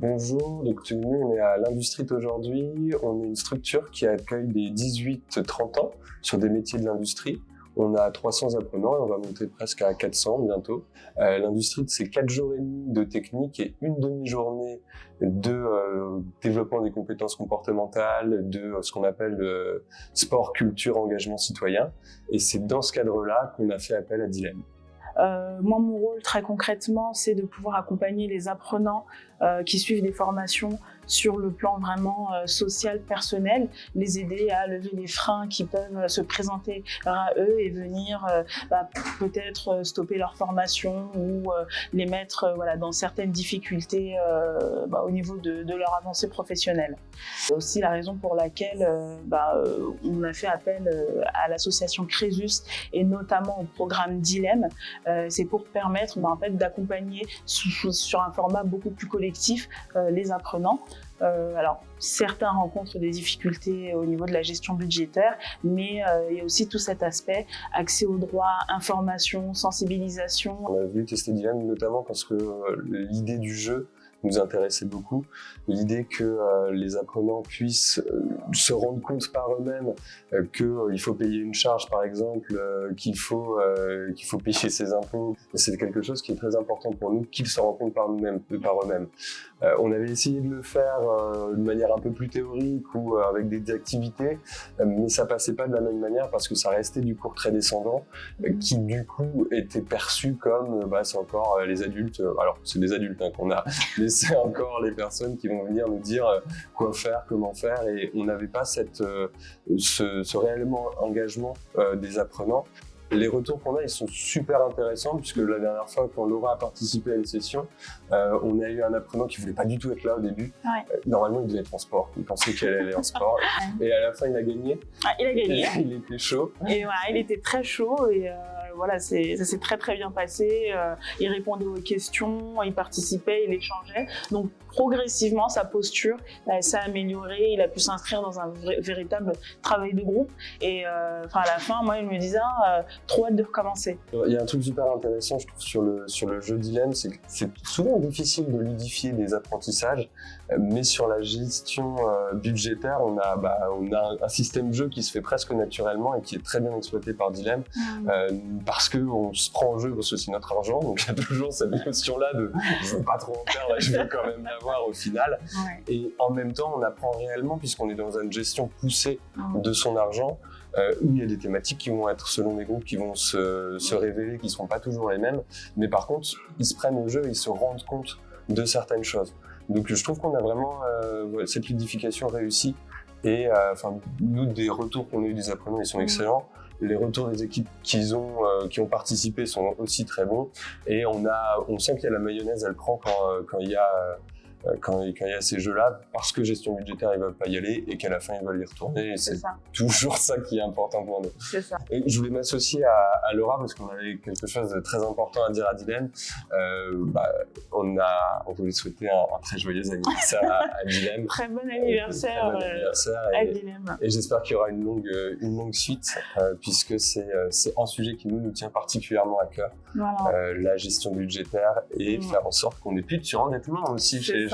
Bonjour, donc nous on est à l'Industrie aujourd'hui, on est une structure qui accueille des 18-30 ans sur des métiers de l'industrie. On a 300 apprenants et on va monter presque à 400 bientôt. L'Industrie, c'est 4 jours et demi de technique et une demi-journée de développement des compétences comportementales, de ce qu'on appelle sport, culture, engagement citoyen. Et c'est dans ce cadre-là qu'on a fait appel à Dilemme. Moi, mon rôle, très concrètement, c'est de pouvoir accompagner les apprenants qui suivent des formations sur le plan vraiment social, personnel, les aider à lever les freins qui peuvent se présenter à eux et venir peut-être stopper leur formation ou les mettre dans certaines difficultés au niveau de leur avancée professionnelle. C'est aussi la raison pour laquelle on a fait appel à l'association Crésus et notamment au programme Dilemme. C'est pour permettre d'accompagner sur un format beaucoup plus collectif les apprenants. Alors, certains rencontrent des difficultés au niveau de la gestion budgétaire, mais il y a aussi tout cet aspect accès aux droits, information, sensibilisation. On a voulu tester Dilemme notamment parce que l'idée du jeu nous intéressait beaucoup. L'idée que les apprenants puissent se rendre compte par eux-mêmes qu'il faut payer une charge, par exemple, qu'il faut payer ses impôts. C'est quelque chose qui est très important pour nous, qu'ils se rendent compte par eux-mêmes. On avait essayé de le faire de manière un peu plus théorique ou avec des activités, mais ça passait pas de la même manière parce que ça restait du cours très descendant, qui du coup était perçu comme c'est encore les adultes. Alors c'est des adultes qu'on a, mais c'est encore les personnes qui vont venir nous dire quoi faire, comment faire, et on n'avait pas ce réel engagement des apprenants. Les retours qu'on a, ils sont super intéressants puisque la dernière fois, quand Laura a participé à une session, on a eu un apprenant qui voulait pas du tout être là au début. Ouais. Normalement, il devait être en sport. Il pensait qu'elle allait en sport. Et à la fin, il a gagné. Il a gagné. Et il était chaud. Et il était très chaud et ça s'est très très bien passé. Il répondait aux questions, il participait, il échangeait. Donc progressivement, sa posture s'est améliorée. Il a pu s'inscrire dans un véritable travail de groupe. Et à la fin, moi, il me disait trop hâte de recommencer. Il y a un truc super intéressant, je trouve, sur le jeu Dilemme, c'est que c'est souvent difficile de ludifier des apprentissages, mais sur la gestion budgétaire, on a un système de jeu qui se fait presque naturellement et qui est très bien exploité par Dilemme, parce qu'on se prend en jeu parce que c'est notre argent, donc il y a toujours cette notion-là de je veux pas trop en faire, je veux quand même l'avoir au final. Ouais. Et en même temps, on apprend réellement puisqu'on est dans une gestion poussée de son argent, où il y a des thématiques qui vont être selon les groupes qui vont se révéler, qui ne seront pas toujours les mêmes, mais par contre ils se prennent au jeu et ils se rendent compte de certaines choses. Donc je trouve qu'on a vraiment cette ludification réussie et nous des retours qu'on a eu des apprenants, ils sont excellents. Les retours des équipes qui ont participé sont aussi très bons et on sent qu'il y a la mayonnaise, elle prend quand il y a ces jeux-là, parce que gestion budgétaire, ils veulent pas y aller et qu'à la fin, ils veulent y retourner. Et c'est toujours ça qui est important pour nous. C'est ça. Et je voulais m'associer à Laura parce qu'on avait quelque chose de très important à dire à Dilemme. On voulait souhaiter un très joyeux anniversaire à Dilemme. Très bon anniversaire à Dilemme. Et j'espère qu'il y aura une longue suite, puisque c'est un sujet qui nous tient particulièrement à cœur. Voilà. La gestion budgétaire et faire en sorte qu'on n'ait plus de surendettement aussi chez les jeunes.